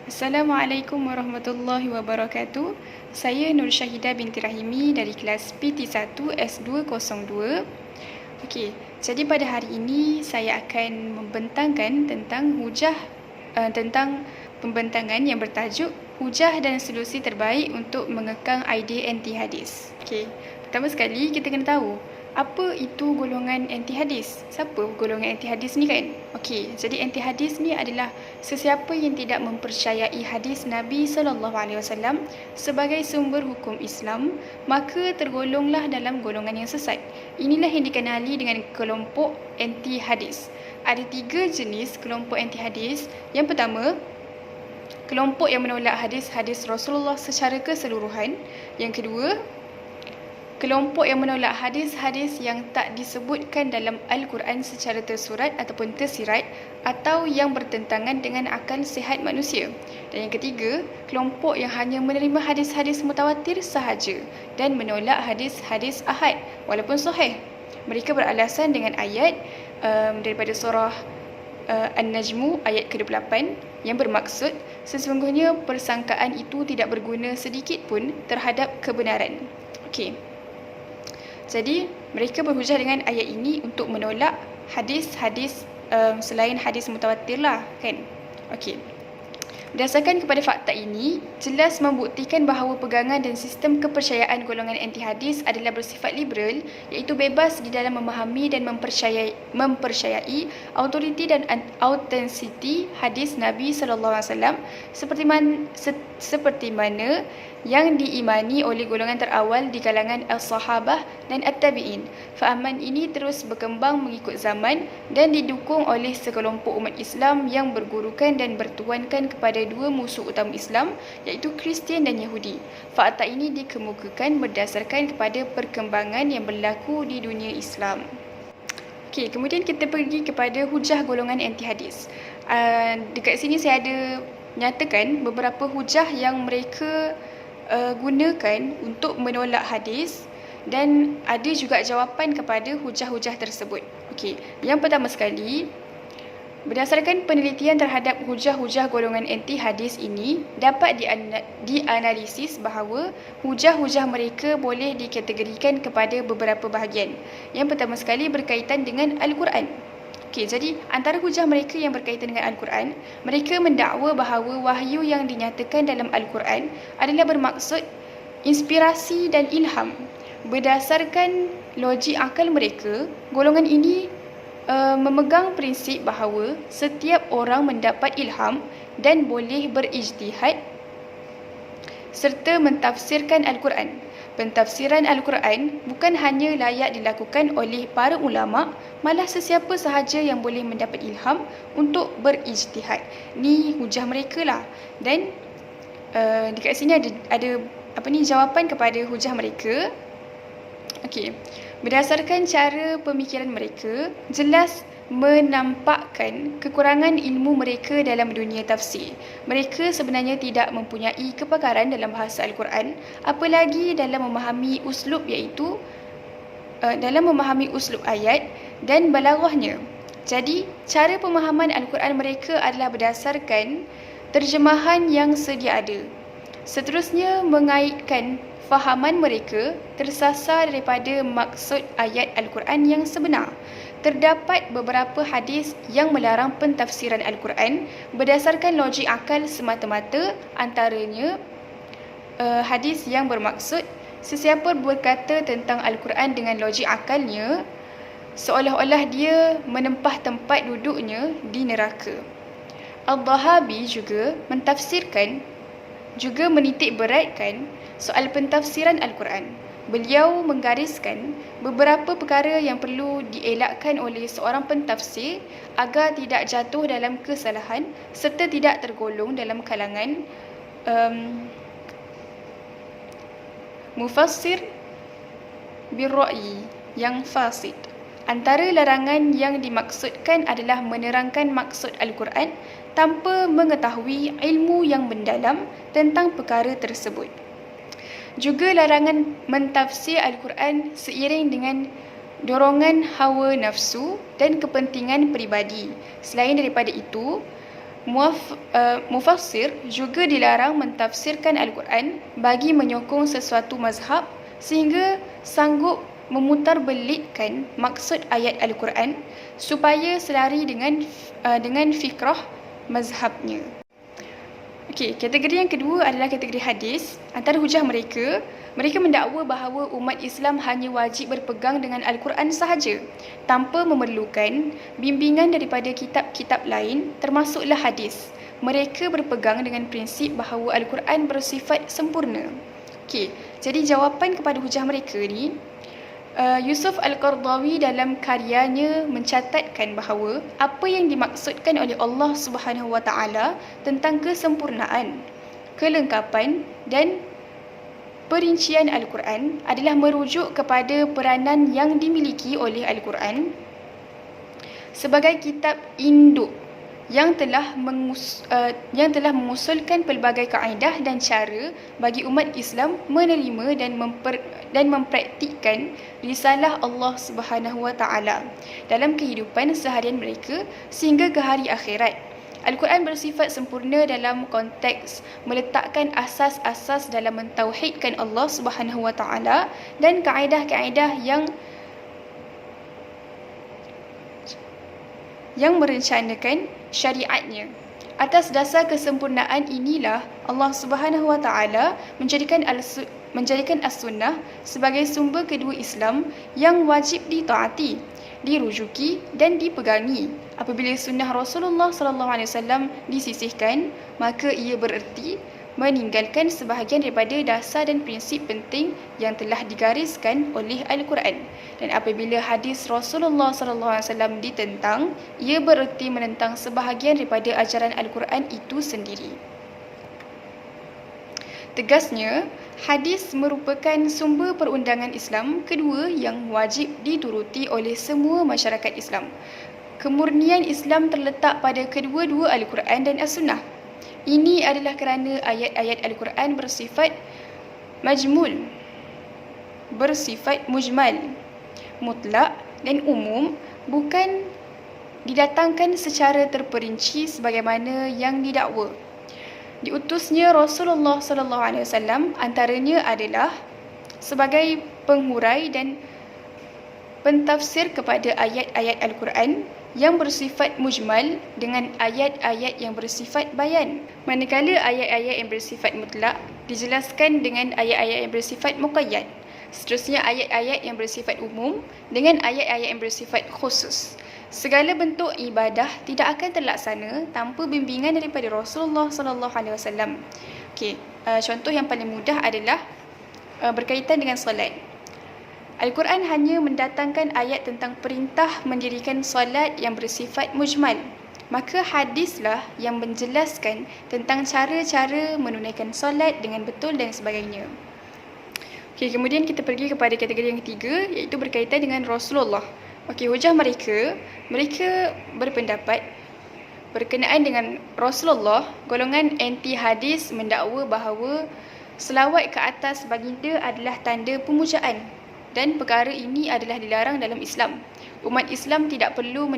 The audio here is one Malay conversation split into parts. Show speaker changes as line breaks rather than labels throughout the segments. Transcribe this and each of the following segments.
Assalamualaikum warahmatullahi wabarakatuh. Saya Nur Syahidah binti Rahimi dari kelas PT1 S202. Okey, jadi pada hari ini saya akan membentangkan tentang pembentangan yang bertajuk hujah dan solusi terbaik untuk mengekang idea anti hadis. Okey, pertama sekali kita kena tahu apa itu golongan anti hadis? Siapa golongan anti hadis ni kan? Okey, jadi anti hadis ni adalah sesiapa yang tidak mempercayai hadis Nabi SAW sebagai sumber hukum Islam, maka tergolonglah dalam golongan yang sesat. Inilah yang dikenali dengan kelompok anti hadis. Ada 3 jenis kelompok anti hadis. Yang pertama, kelompok yang menolak hadis-hadis Rasulullah secara keseluruhan. Yang kedua, kelompok yang menolak hadis-hadis yang tak disebutkan dalam Al-Quran secara tersurat ataupun tersirat atau yang bertentangan dengan akal sihat manusia. Dan yang ketiga, kelompok yang hanya menerima hadis-hadis mutawatir sahaja dan menolak hadis-hadis ahad walaupun sahih. Mereka beralasan dengan ayat daripada surah An-Najmu ayat ke-28 yang bermaksud sesungguhnya persangkaan itu tidak berguna sedikit pun terhadap kebenaran. Okey. Jadi, mereka berhujah dengan ayat ini untuk menolak hadis-hadis selain hadis mutawatir lah, kan? Okey. Berdasarkan kepada fakta ini, jelas membuktikan bahawa pegangan dan sistem kepercayaan golongan anti hadis adalah bersifat liberal, iaitu bebas di dalam memahami dan mempercayai autoriti dan autensiti hadis Nabi SAW seperti mana yang diimani oleh golongan terawal di kalangan as-sahabah dan at-tabi'in. Fahaman ini terus berkembang mengikut zaman dan didukung oleh sekelompok umat Islam yang bergurukan dan bertuankan kepada dua musuh utama Islam, iaitu Kristian dan Yahudi. Fakta ini dikemukakan berdasarkan kepada perkembangan yang berlaku di dunia Islam. Okey, kemudian kita pergi kepada hujah golongan anti hadis. Dekat sini saya ada nyatakan beberapa hujah yang mereka gunakan untuk menolak hadis dan ada juga jawapan kepada hujah-hujah tersebut. Okey, yang pertama sekali, berdasarkan penelitian terhadap hujah-hujah golongan anti hadis ini, dapat dianalisis bahawa hujah-hujah mereka boleh dikategorikan kepada beberapa bahagian. Yang pertama sekali berkaitan dengan Al-Quran. Okey, jadi antara hujah mereka yang berkaitan dengan Al-Quran, mereka mendakwa bahawa wahyu yang dinyatakan dalam Al-Quran adalah bermaksud inspirasi dan ilham. Berdasarkan logik akal mereka, golongan ini memegang prinsip bahawa setiap orang mendapat ilham dan boleh berijtihad serta mentafsirkan Al-Quran. Pentafsiran Al-Quran bukan hanya layak dilakukan oleh para ulama', malah sesiapa sahaja yang boleh mendapat ilham untuk berijtihad. Ni hujah mereka lah. Dan dekat sini ada jawapan kepada hujah mereka. Okey. Berdasarkan cara pemikiran mereka, jelas menampakkan kekurangan ilmu mereka dalam dunia tafsir. Mereka sebenarnya tidak mempunyai kepakaran dalam bahasa Al-Quran, apalagi dalam memahami uslub, iaitu dalam memahami uslub ayat dan balaghahnya. Jadi, cara pemahaman Al-Quran mereka adalah berdasarkan terjemahan yang sedia ada. Seterusnya, mengaitkan fahaman mereka tersasar daripada maksud ayat Al-Quran yang sebenar. Terdapat beberapa hadis yang melarang pentafsiran Al-Quran berdasarkan logik akal semata-mata, antaranya hadis yang bermaksud sesiapa berkata tentang Al-Quran dengan logik akalnya, seolah-olah dia menempah tempat duduknya di neraka. Al-Dhahabi juga menitik beratkan soal pentafsiran Al-Quran. Beliau menggariskan beberapa perkara yang perlu dielakkan oleh seorang pentafsir agar tidak jatuh dalam kesalahan serta tidak tergolong dalam kalangan mufassir birra'i yang fasid. Antara larangan yang dimaksudkan adalah menerangkan maksud Al-Quran tanpa mengetahui ilmu yang mendalam tentang perkara tersebut. Juga larangan mentafsir Al-Quran seiring dengan dorongan hawa nafsu dan kepentingan peribadi. Selain daripada itu, Mufassir juga dilarang mentafsirkan Al-Quran bagi menyokong sesuatu mazhab sehingga sanggup memutarbelitkan maksud ayat Al-Quran supaya selari dengan fikrah mazhabnya. Okey, kategori yang kedua adalah kategori hadis. Antara hujah mereka mendakwa bahawa umat Islam hanya wajib berpegang dengan Al-Quran sahaja tanpa memerlukan bimbingan daripada kitab-kitab lain termasuklah hadis. Mereka berpegang dengan prinsip bahawa Al-Quran bersifat sempurna. Okey, jadi jawapan kepada hujah mereka ni, Yusuf Al-Qardawi dalam karyanya mencatatkan bahawa apa yang dimaksudkan oleh Allah Subhanahu Wa Taala tentang kesempurnaan, kelengkapan dan perincian Al-Quran adalah merujuk kepada peranan yang dimiliki oleh Al-Quran sebagai kitab induk yang telah mengusulkan pelbagai kaedah dan cara bagi umat Islam menerima dan mempraktikkan risalah Allah Subhanahu Wa Taala dalam kehidupan seharian mereka sehingga ke hari akhirat. Al-Quran bersifat sempurna dalam konteks meletakkan asas-asas dalam mentauhidkan Allah Subhanahu Wa Taala dan kaedah-kaedah yang merencanakan syariatnya. Atas dasar kesempurnaan inilah Allah Subhanahu Wa Taala menjadikan as-sunnah sebagai sumber kedua Islam yang wajib ditaati, dirujuki dan dipegangi. Apabila sunnah Rasulullah SAW disisihkan, maka ia bererti meninggalkan sebahagian daripada dasar dan prinsip penting yang telah digariskan oleh Al-Quran. Dan apabila hadis Rasulullah SAW ditentang, ia bererti menentang sebahagian daripada ajaran Al-Quran itu sendiri. Tegasnya, hadis merupakan sumber perundangan Islam kedua yang wajib dituruti oleh semua masyarakat Islam. Kemurnian Islam terletak pada kedua-dua Al-Quran dan As-Sunnah. Ini adalah kerana ayat-ayat Al-Quran bersifat mujmal, mutlak dan umum, bukan didatangkan secara terperinci sebagaimana yang didakwa. Diutusnya Rasulullah SAW antaranya adalah sebagai penghurai dan pentafsir kepada ayat-ayat Al-Quran yang bersifat mujmal dengan ayat-ayat yang bersifat bayan. Manakala ayat-ayat yang bersifat mutlak dijelaskan dengan ayat-ayat yang bersifat muqayyad. Seterusnya ayat-ayat yang bersifat umum dengan ayat-ayat yang bersifat khusus. Segala bentuk ibadah tidak akan terlaksana tanpa bimbingan daripada Rasulullah SAW. Okey, contoh yang paling mudah adalah berkaitan dengan solat. Al-Quran hanya mendatangkan ayat tentang perintah mendirikan solat yang bersifat mujmal. Maka hadislah yang menjelaskan tentang cara-cara menunaikan solat dengan betul dan sebagainya. Okey, kemudian kita pergi kepada kategori yang ketiga, iaitu berkaitan dengan Rasulullah. Okey, hujah mereka berpendapat berkenaan dengan Rasulullah, golongan anti hadis mendakwa bahawa selawat ke atas baginda adalah tanda pemujaan dan perkara ini adalah dilarang dalam Islam. Umat Islam tidak perlu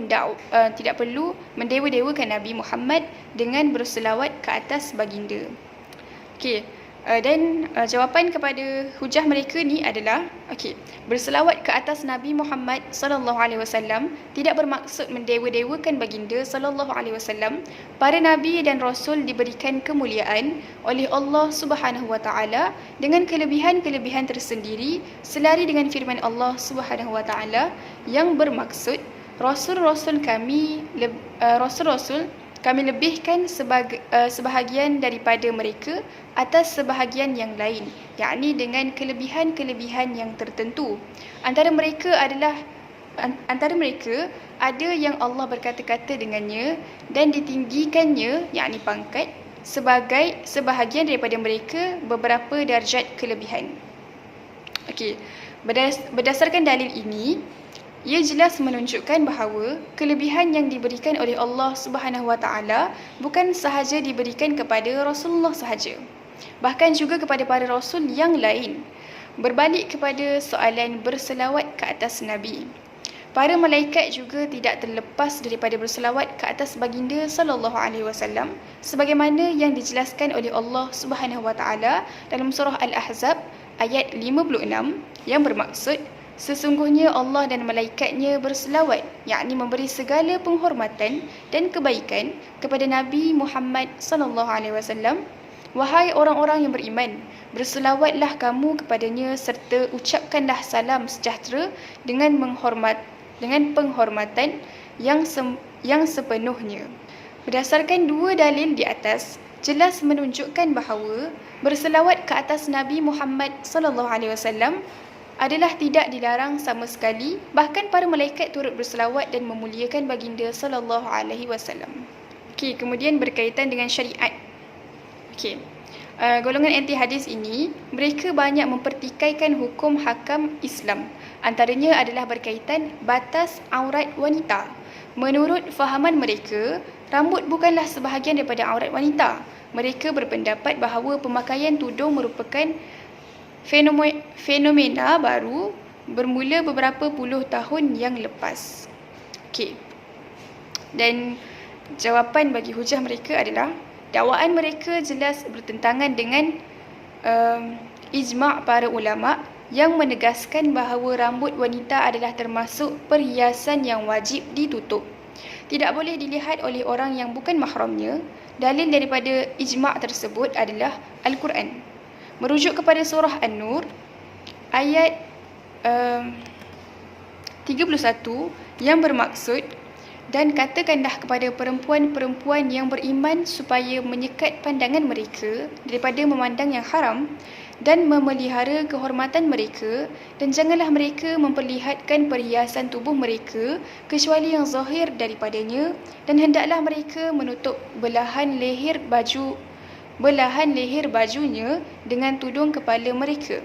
mendewa-dewakan Nabi Muhammad dengan berselawat ke atas baginda. Okey, dan jawapan kepada hujah mereka ni adalah berselawat ke atas Nabi Muhammad SAW tidak bermaksud mendewa-dewakan baginda SAW. Para nabi dan rasul diberikan kemuliaan oleh Allah Subhanahu Wa Taala dengan kelebihan-kelebihan tersendiri selari dengan firman Allah Subhanahu Wa Taala yang bermaksud rasul-rasul kami lebihkan sebahagian daripada mereka atas sebahagian yang lain, yakni dengan kelebihan-kelebihan yang tertentu. Antara mereka ada yang Allah berkata-kata dengannya dan ditinggikannya, yakni pangkat, sebagai sebahagian daripada mereka beberapa darjat kelebihan. Okey, berdasarkan dalil ini, ia jelas menunjukkan bahawa kelebihan yang diberikan oleh Allah Subhanahu Wa Taala bukan sahaja diberikan kepada Rasulullah sahaja, bahkan juga kepada para rasul yang lain. Berbalik kepada soalan berselawat ke atas Nabi. Para malaikat juga tidak terlepas daripada berselawat ke atas baginda sallallahu alaihi wasallam sebagaimana yang dijelaskan oleh Allah Subhanahu wa taala dalam surah Al-Ahzab ayat 56 yang bermaksud sesungguhnya Allah dan malaikatnya berselawat, yakni memberi segala penghormatan dan kebaikan kepada Nabi Muhammad sallallahu alaihi wasallam. Wahai orang-orang yang beriman, berselawatlah kamu kepadanya serta ucapkanlah salam sejahtera dengan penghormatan yang sepenuhnya. Berdasarkan dua dalil di atas, jelas menunjukkan bahawa berselawat ke atas Nabi Muhammad sallallahu alaihi wasallam adalah tidak dilarang sama sekali, bahkan para malaikat turut berselawat dan memuliakan baginda sallallahu alaihi wasallam. Okey, kemudian berkaitan dengan syariat. Okey. Golongan anti hadis ini, mereka banyak mempertikaikan hukum hakam Islam. Antaranya adalah berkaitan batas aurat wanita. Menurut fahaman mereka, rambut bukanlah sebahagian daripada aurat wanita. Mereka berpendapat bahawa pemakaian tudung merupakan fenomena baru bermula beberapa puluh tahun yang lepas. Okey. Dan jawapan bagi hujah mereka adalah dakwaan mereka jelas bertentangan dengan ijma' para ulama' yang menegaskan bahawa rambut wanita adalah termasuk perhiasan yang wajib ditutup. Tidak boleh dilihat oleh orang yang bukan mahramnya. Dalil daripada ijma' tersebut adalah Al-Quran. Merujuk kepada surah An-Nur ayat 31 yang bermaksud, dan katakanlah kepada perempuan-perempuan yang beriman supaya menyekat pandangan mereka daripada memandang yang haram dan memelihara kehormatan mereka, dan janganlah mereka memperlihatkan perhiasan tubuh mereka kecuali yang zahir daripadanya, dan hendaklah mereka menutup belahan leher bajunya dengan tudung kepala mereka.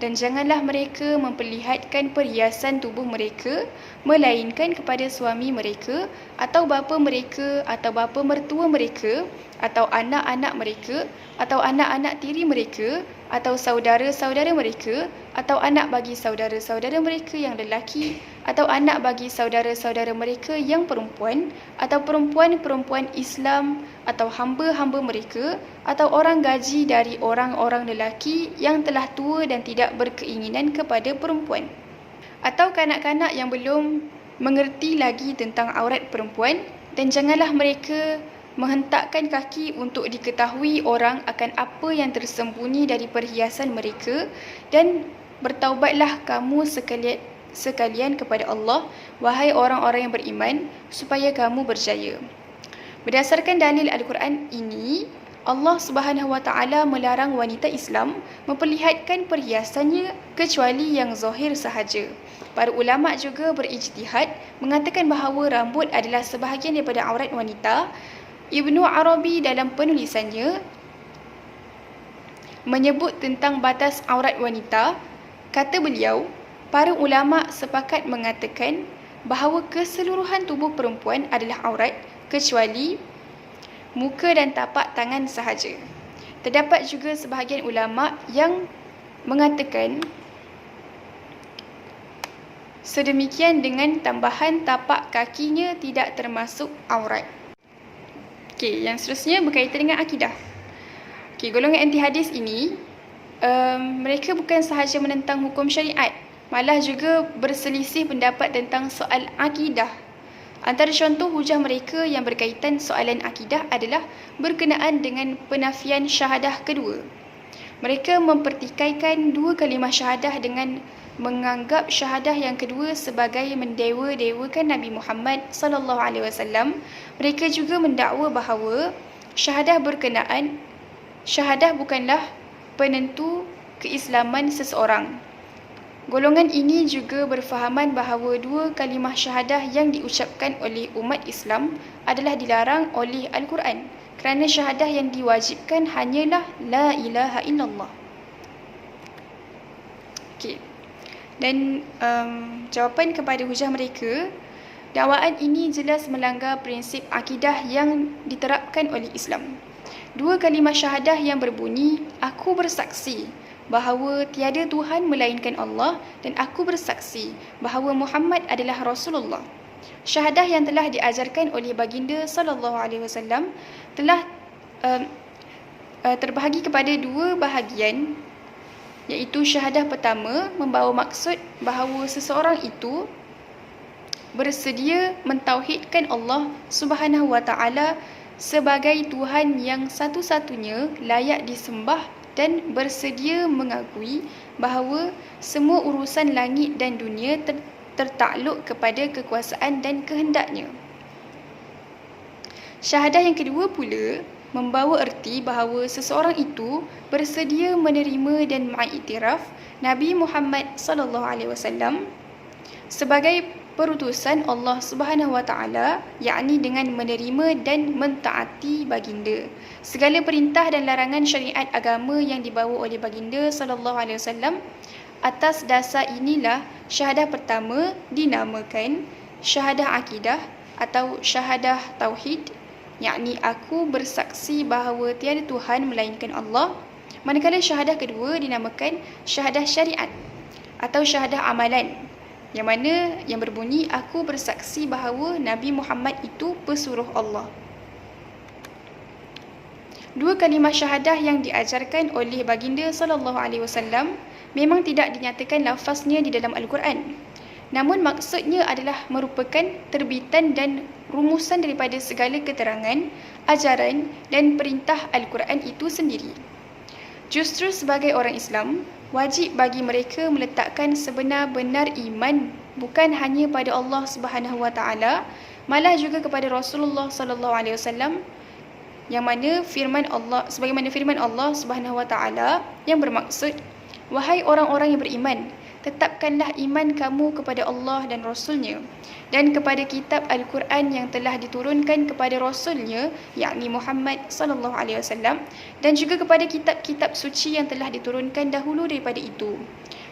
Dan janganlah mereka memperlihatkan perhiasan tubuh mereka melainkan kepada suami mereka atau bapa mereka atau bapa mertua mereka atau anak-anak mereka atau anak-anak tiri mereka atau saudara-saudara mereka atau anak bagi saudara-saudara mereka yang lelaki atau anak bagi saudara-saudara mereka yang perempuan atau perempuan-perempuan Islam atau hamba-hamba mereka atau orang gaji dari orang-orang lelaki yang telah tua dan tidak berkeinginan kepada perempuan, atau kanak-kanak yang belum mengerti lagi tentang aurat perempuan, dan janganlah mereka menghentakkan kaki untuk diketahui orang akan apa yang tersembunyi dari perhiasan mereka, dan bertaubatlah kamu sekalian kepada Allah, wahai orang-orang yang beriman, supaya kamu berjaya. Berdasarkan dalil Al-Quran ini, Allah Subhanahu wa taala melarang wanita Islam memperlihatkan perhiasannya kecuali yang zahir sahaja. Para ulama juga berijtihad mengatakan bahawa rambut adalah sebahagian daripada aurat wanita. Ibnu Arabi dalam penulisannya menyebut tentang batas aurat wanita. Kata beliau, para ulama sepakat mengatakan bahawa keseluruhan tubuh perempuan adalah aurat kecuali muka dan tapak tangan sahaja. Terdapat juga sebahagian ulama yang mengatakan sedemikian dengan tambahan tapak kakinya tidak termasuk aurat. Okey, yang seterusnya berkaitan dengan akidah. Okey, golongan anti hadis ini mereka bukan sahaja menentang hukum syariat, malah juga berselisih pendapat tentang soal akidah. Antara contoh hujah mereka yang berkaitan soalan akidah adalah berkenaan dengan penafian syahadah kedua. Mereka mempertikaikan dua kalimah syahadah dengan menganggap syahadah yang kedua sebagai mendewa-dewakan Nabi Muhammad sallallahu alaihi wasallam. Mereka juga mendakwa bahawa syahadah bukanlah penentu keislaman seseorang. Golongan ini juga berfahaman bahawa dua kalimah syahadah yang diucapkan oleh umat Islam adalah dilarang oleh Al-Quran, kerana syahadah yang diwajibkan hanyalah la ilaha illallah. Okey. Dan jawapan kepada hujah mereka, dakwaan ini jelas melanggar prinsip akidah yang diterapkan oleh Islam. Dua kalimah syahadah yang berbunyi, aku bersaksi bahawa tiada Tuhan melainkan Allah dan aku bersaksi bahawa Muhammad adalah Rasulullah. Syahadah yang telah diajarkan oleh baginda sallallahu alaihi wasallam telah terbahagi kepada dua bahagian, iaitu syahadah pertama membawa maksud bahawa seseorang itu bersedia mentauhidkan Allah Subhanahu wa taala sebagai Tuhan yang satu-satunya layak disembah dan bersedia mengakui bahawa semua urusan langit dan dunia tertakluk kepada kekuasaan dan kehendaknya. Syahadah yang kedua pula membawa erti bahawa seseorang itu bersedia menerima dan mengiktiraf Nabi Muhammad sallallahu alaihi wasallam sebagai perutusan Allah Subhanahu wa taala, yakni dengan menerima dan mentaati baginda. Segala perintah dan larangan syariat agama yang dibawa oleh baginda sallallahu alaihi wasallam. Atas dasar inilah syahadah pertama dinamakan syahadah akidah atau syahadah tauhid, yakni aku bersaksi bahawa tiada Tuhan melainkan Allah. Manakala syahadah kedua dinamakan syahadah syariat atau syahadah amalan, yang mana yang berbunyi aku bersaksi bahawa Nabi Muhammad itu pesuruh Allah. Dua kalimah syahadah yang diajarkan oleh baginda sallallahu alaihi wasallam memang tidak dinyatakan lafaznya di dalam Al-Quran. Namun maksudnya adalah merupakan terbitan dan rumusan daripada segala keterangan, ajaran dan perintah Al-Quran itu sendiri. Justru sebagai orang Islam, wajib bagi mereka meletakkan sebenar-benar iman bukan hanya pada Allah Subhanahu wa taala, malah juga kepada Rasulullah sallallahu alaihi wasallam, yang mana sebagaimana firman Allah Subhanahu wa taala yang bermaksud, wahai orang-orang yang beriman, tetapkanlah iman kamu kepada Allah dan Rasul-Nya dan kepada kitab Al-Quran yang telah diturunkan kepada Rasul-Nya, yakni Muhammad sallallahu alaihi wasallam, dan juga kepada kitab-kitab suci yang telah diturunkan dahulu daripada itu.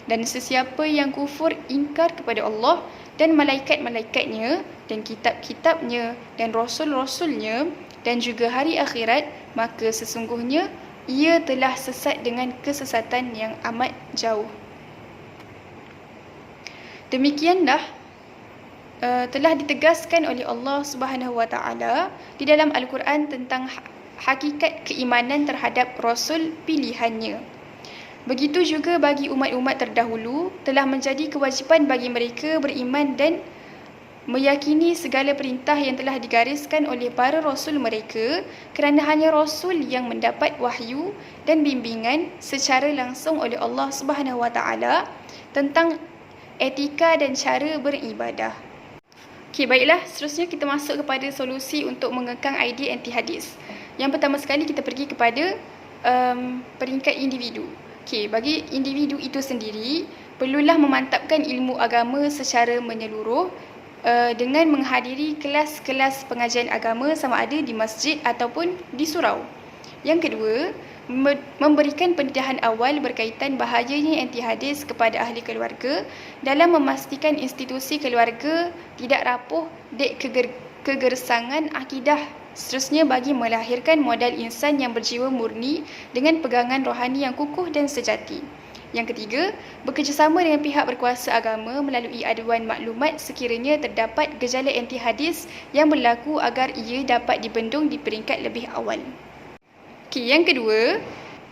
Dan sesiapa yang kufur ingkar kepada Allah dan malaikat-malaikatnya dan kitab-kitabnya dan Rasul-Rasulnya dan juga hari akhirat, maka sesungguhnya ia telah sesat dengan kesesatan yang amat jauh. Demikianlah telah ditegaskan oleh Allah Subhanahu wa taala di dalam Al-Quran tentang hakikat keimanan terhadap Rasul pilihannya. Begitu juga bagi umat-umat terdahulu, telah menjadi kewajipan bagi mereka beriman dan meyakini segala perintah yang telah digariskan oleh para Rasul mereka, kerana hanya Rasul yang mendapat wahyu dan bimbingan secara langsung oleh Allah Subhanahu wa taala tentang etika dan cara beribadah. Okey, baiklah, seterusnya kita masuk kepada solusi untuk mengekang idea anti hadis. Yang pertama sekali kita pergi kepada peringkat individu. Okey, bagi individu itu sendiri perlulah memantapkan ilmu agama secara menyeluruh dengan menghadiri kelas-kelas pengajian agama sama ada di masjid ataupun di surau. Yang kedua, memberikan pendedahan awal berkaitan bahayanya anti hadis kepada ahli keluarga dalam memastikan institusi keluarga tidak rapuh dek kegersangan akidah. Seterusnya, bagi melahirkan modal insan yang berjiwa murni dengan pegangan rohani yang kukuh dan sejati. Yang ketiga, bekerjasama dengan pihak berkuasa agama melalui aduan maklumat sekiranya terdapat gejala anti hadis yang berlaku agar ia dapat dibendung di peringkat lebih awal. Okey, yang kedua,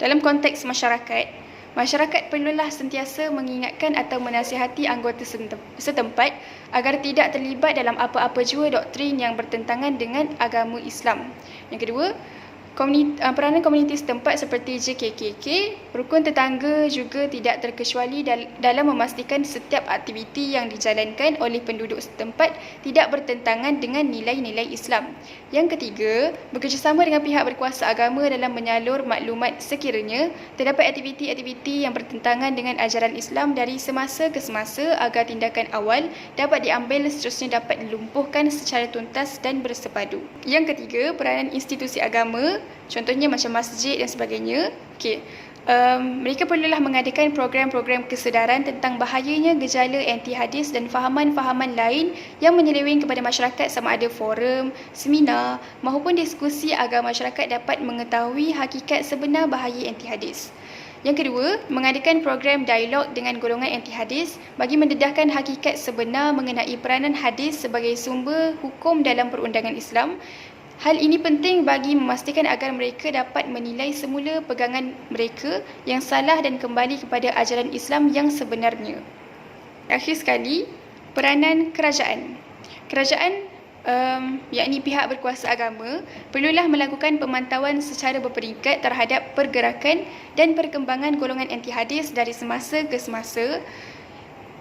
dalam konteks masyarakat perlulah sentiasa mengingatkan atau menasihati anggota setempat agar tidak terlibat dalam apa-apa jua doktrin yang bertentangan dengan agama Islam. Yang kedua, peranan komuniti setempat seperti JKKK, rukun tetangga juga tidak terkecuali dalam memastikan setiap aktiviti yang dijalankan oleh penduduk setempat tidak bertentangan dengan nilai-nilai Islam. Yang ketiga, bekerjasama dengan pihak berkuasa agama dalam menyalur maklumat sekiranya terdapat aktiviti-aktiviti yang bertentangan dengan ajaran Islam dari semasa ke semasa agar tindakan awal dapat diambil seterusnya dapat dilumpuhkan secara tuntas dan bersepadu. Yang ketiga, peranan institusi agama, contohnya macam masjid dan sebagainya. Okey, mereka perlulah mengadakan program-program kesedaran tentang bahayanya gejala anti hadis dan fahaman-fahaman lain yang menyeleweng kepada masyarakat sama ada forum, seminar maupun diskusi agar masyarakat dapat mengetahui hakikat sebenar bahaya anti hadis. Yang kedua, mengadakan program dialog dengan golongan anti hadis bagi mendedahkan hakikat sebenar mengenai peranan hadis sebagai sumber hukum dalam perundangan Islam. Hal ini penting bagi memastikan agar mereka dapat menilai semula pegangan mereka yang salah dan kembali kepada ajaran Islam yang sebenarnya. Akhir sekali, peranan kerajaan. Kerajaan yakni pihak berkuasa agama perlulah melakukan pemantauan secara berperingkat terhadap pergerakan dan perkembangan golongan anti hadis dari semasa ke semasa.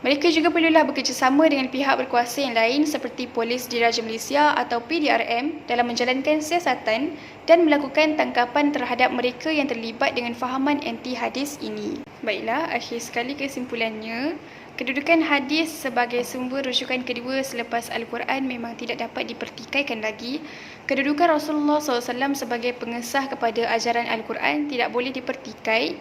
Mereka juga perlulah bekerjasama dengan pihak berkuasa yang lain seperti Polis Diraja Malaysia atau PDRM dalam menjalankan siasatan dan melakukan tangkapan terhadap mereka yang terlibat dengan fahaman anti hadis ini. Baiklah, akhir sekali kesimpulannya, kedudukan hadis sebagai sumber rujukan kedua selepas Al-Quran memang tidak dapat dipertikaikan lagi. Kedudukan Rasulullah SAW sebagai pengesah kepada ajaran Al-Quran tidak boleh dipertikai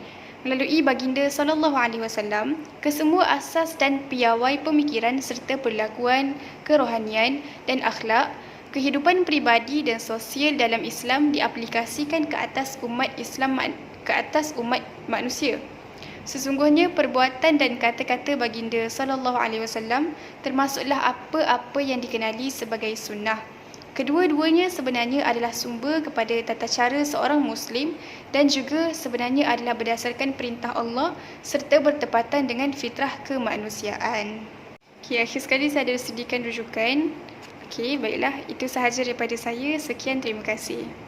melalui baginda SAW. Kesemua asas dan piawai pemikiran serta perlakuan kerohanian dan akhlak, kehidupan peribadi dan sosial dalam Islam diaplikasikan ke atas umat manusia. Sesungguhnya perbuatan dan kata-kata baginda SAW termasuklah apa-apa yang dikenali sebagai sunnah. Kedua-duanya sebenarnya adalah sumber kepada tata cara seorang Muslim dan juga sebenarnya adalah berdasarkan perintah Allah serta bertepatan dengan fitrah kemanusiaan. Okey, akhir sekali saya ada sediakan rujukan. Okey, baiklah, itu sahaja daripada saya. Sekian, terima kasih.